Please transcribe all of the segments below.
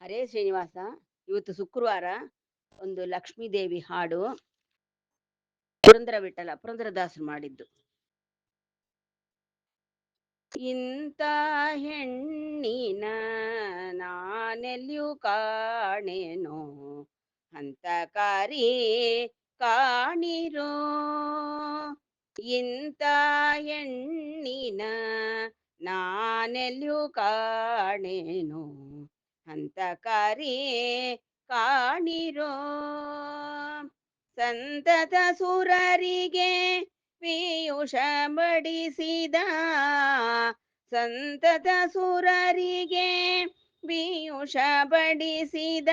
ಹರೇ ಶ್ರೀನಿವಾಸ. ಇವತ್ತು ಶುಕ್ರವಾರ ಒಂದು ಲಕ್ಷ್ಮೀದೇವಿ ಹಾಡು ಪುರಂದರ ವಿಠಲ ಪುರಂದರದಾಸರು ಮಾಡಿದ್ದು. ಇಂಥ ಹೆಣ್ಣಿನ ನಾನೆಲ್ಲಿಯೂ ಕಾಣೆನೋ, ಹಂತಕಾರಿ ಕಾಣಿರೋ. ಇಂಥ ಹೆಣ್ಣಿನ ನಾನೆಲ್ಲಿಯೂ ಕಾಣೆನೋ, ಹಂತಕಾರಿ ಕಾಣಿರೋ. ಸಂತತ ಸುರರಿಗೆ ಪೀಯೂಷ ಬಡಿಸಿದ, ಸಂತತ ಸುರರಿಗೆ ಪೀಯೂಷ ಬಡಿಸಿದ,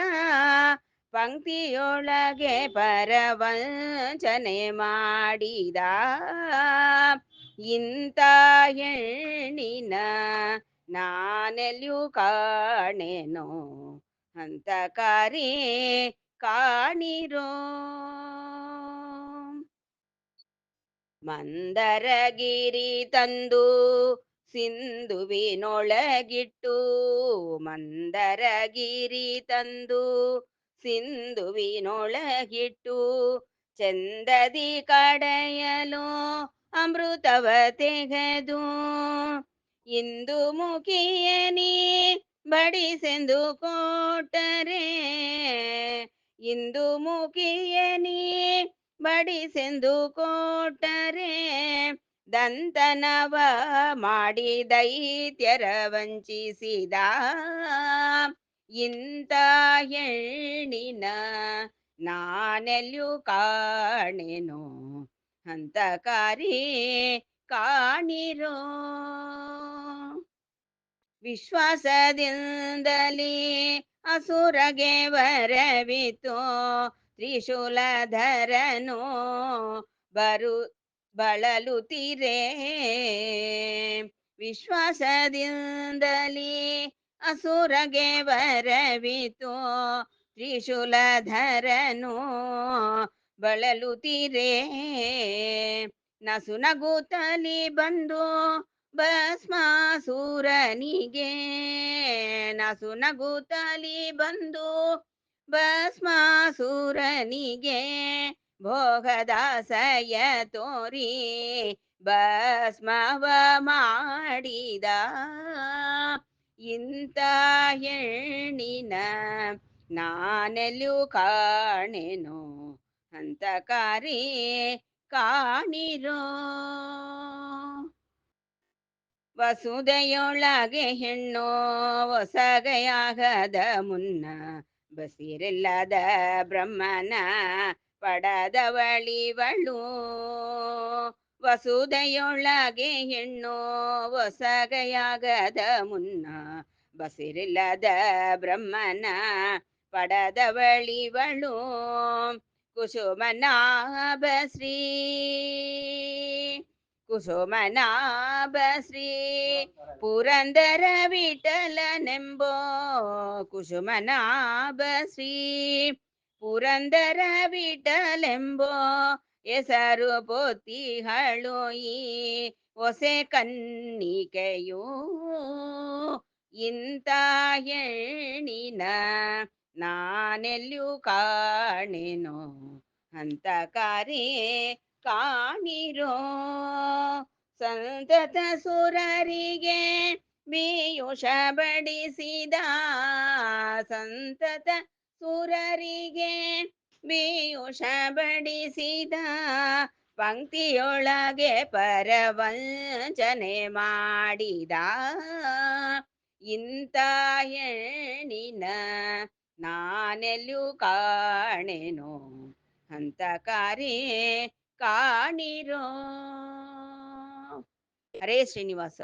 ಪಂಕ್ತಿಯೊಳಗೆ ಪರವಂಚನೆ ಮಾಡಿದ. ಇಂಥ ಹೆಣ್ಣಿನ ನಾನೆಲ್ಲಿಯೂ ಕಾಣೆನೋ, ಹಂತಕಾರಿ ಕಾಣಿರೋ. ಮಂದರಗಿರಿ ತಂದು ಸಿಂಧುವಿನೊಳಗಿಟ್ಟು, ಮಂದರಗಿರಿ ತಂದು ಸಿಂಧುವಿನೊಳಗಿಟ್ಟು, ಚಂದದಿ ಕಡೆಯಲು ಅಮೃತವ ತೆಗೆದು, ಇಂದು ಮುಖಿಯನಿ ಬಡಿಸೆಂದು ಕೊಟ್ಟರೆ, ಇಂದು ಮುಖಿಯನಿ ಬಡಿಸೆಂದು ಕೊಟ್ಟರೆ, ದಂತನವ ಮಾಡಿ ದೈತ್ಯರ ವಂಚಿಸಿದ. ಇಂಥ ಹೆಣ್ಣಿನ ನಾನೆಲ್ಲಿಯೂ ಕಾಣೆನೋ, ಹಂತಕಾರಿ ಕಾಣಿರೋ. ವಿಶ್ವಾಸದಿಂದಲೇ ಅಸುರಗೆ ವರವಿತು, ತ್ರಿಶೂಲಧರನು ಬಳಲುತ್ತಿರೆ. ವಿಶ್ವಾಸದಿಂದಲೇ ಅಸುರಗೆ ವರವಿತು, ತ್ರಿಶೂಲಧರನು ಬಳಲುತ್ತಿರೆ. ನಸುನಗುತ್ತಲಿ ಬಂದು ಭಸ್ಮಾಸುರನಿಗೆ, ನಸುನಗುತ್ತಲಿ ಬಂದು ಭಸ್ಮಾಸುರನಿಗೆ, ಭೋಗದಾಸಯ ತೋರಿ ಭಸ್ಮವ ಮಾಡಿದ. ಇಂಥ ಹೆಣ್ಣಿನ ನಾನೆಲ್ಲಿಯೂ ಕಾಣೆನೋ, ಹಂತಕಾರಿ ಕಾಣಿರೋ. ವಸುದೆಯೊಳಗೆ ಹೆಣ್ಣು ಹೊಸಗೆಯಾಗದ ಮುನ್ನ, ಬಸಿರಿಲ್ಲದ ಬ್ರಹ್ಮನ ಪಡದವಳಿವಳು. ವಸುದೆಯೊಳಗೆ ಹೆಣ್ಣು ಹೊಸಗೆಯಾಗದ ಮುನ್ನ, ಬಸಿರಿಲ್ಲದ ಬ್ರಹ್ಮನ ಪಡದವಳಿವಳು. ಕುಸುಮನಾಭ ಶ್ರೀ, ಕುಸುಮನಾಭ ಶ್ರೀ ಪುರಂದರ ವಿಠಲನೆಂಬೋ, ಕುಸುಮನಾಭ ಶ್ರೀ ಪುರಂದರ ವಿಠಲೆಂಬೋ ಹೆಸರು ಪೊತ್ತಿಹಳು ಈ ಹೊಸೆ ಕನ್ನಿಕೆಯು. ಇಂಥ ಹೆಣ್ಣಿನ ನಾನೆಲ್ಲಿಯೂ ಕಾಣೆನೋ, ಹಂತಕಾರಿ ಕಾಣಿರೋ. ಸಂತತ ಸುರರಿಗೆ ಪೀಯೂಷ ಬಡಿಸಿದ, ಸಂತತ ಸುರರಿಗೆ ಪೀಯೂಷ ಬಡಿಸಿದ, ಪಂಕ್ತಿಯೊಳಗೆ ಪರವಂಚನೆ ಮಾಡಿದ. ಇಂಥ ಹೆಣ್ಣಿನ ನಾನೆಲ್ಲಿಯೂ ಕಾಣೆನೋ, ಹಂತಕಾರಿ ಕಾಣಿರೋ. ಹರೇ ಶ್ರೀನಿವಾಸ.